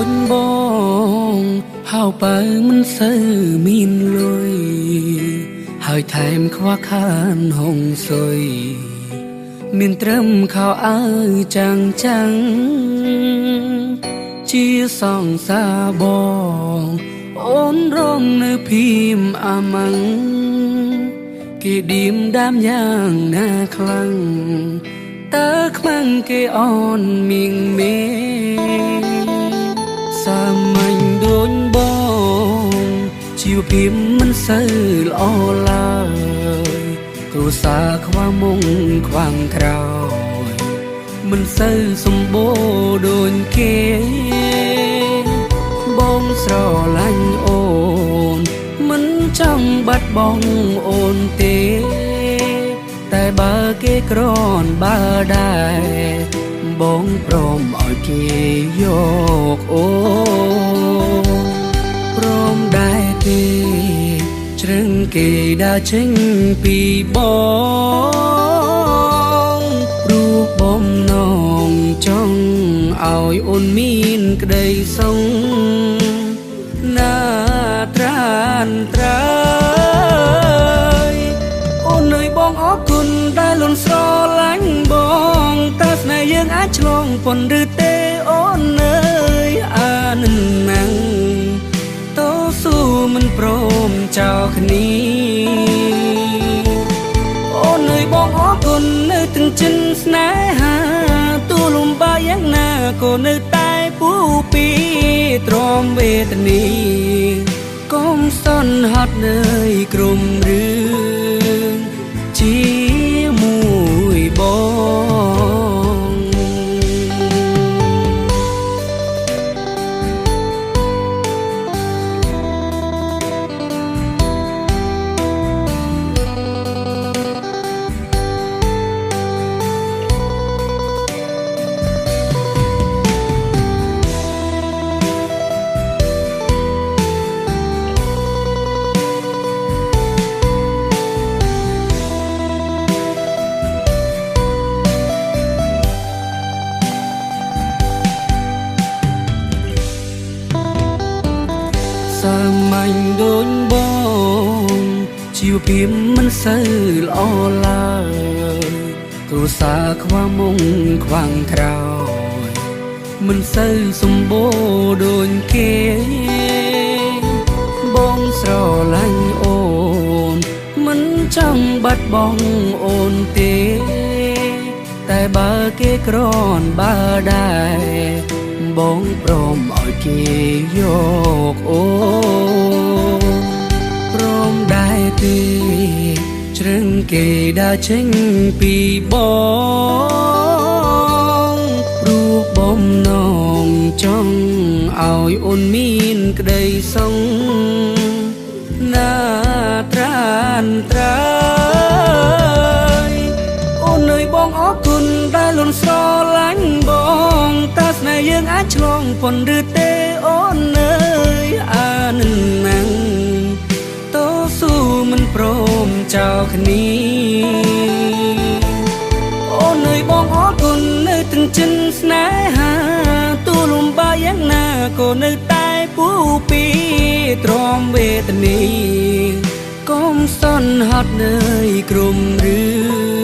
ដូចបងហៅបើមិនសូវមានលុយហើយថែមខ្វះខានហុងស៊ុយមានត្រឹមខោអាវចាំងជាសង្សារបងអូនរងនៅភីមអាម៉ាំងគេឌៀមដាមយ៉ាងណាខ្លាំងតើខ្មាំងគេអនមីងមេសាមញ្ញដូចបងជីវភាពមិនសូវល្អឡើយគ្រួសារខ្វះមុងខ្វាំងក្រោយមិនសូវសម្បូរដូចគេបងស្រឡាញ់អូនមិនចង់បាត់បង់អូនទេតែបើគេក្រនបើដែរបងព្រមឲ្យគេយកអូនព្រមដែរទេជ្រឹងគេដើរចេញពីបងព្រោះបំណងចង់ឲ្យអូនមានក្តីសុខណាត្រានត្រើយអូនអើយបងអរគុណដែលលន់ស្រឡាញ់បងតើស្នេហ៍យើងអាចឆ្លងប៉ុនឬទេអូនអើយអានឹងណាំងតស៊ូមិនព្រមចោលគ្នាអូនអើយបងអរគុណនៅទាំងចិនស្នេហាទូលំបាកយ៉ាងណាក៏នៅតែពូពីទ្រាំវេទនីកុំសន្ហត់នើយក្រុមរឿងជាមួយបងសាមញ្ញដូចបងជីវភាពមិនសូវល្អឡើយគ្រួសារខ្វះមុងខ្វាំងក្រោយមិនសូវសម្បូរដូចគេបងស្រឡាញ់អូនមិនចង់បាត់បង់អូនទេតែបើគេក្រនបើដែរបងព្រមឲ្យគេយកអូនព្រមដែរទេជ្រឹងគេដើរចេញពីបងព្រោះបំណងចង់ឲ្យអូនមានក្តីសុខណាត្រានត្រើយអូនអើយបងអរគុណដែលលន់ស្រឡាញ់បងតើស្នេហ៍យើងអាចឆ្លងប៉ុនឬទេអូនអើយអានឹងណាំងតស៊ូមិនព្រមចោលគ្នាអូនអើយបងអរគុណនៅទាំងចិនស្នេហាទូលំបាកយ៉ាងណាក៏នៅតែពូពីទ្រាំវេទនីកុំសន្ហត់នើយក្រុមរឿង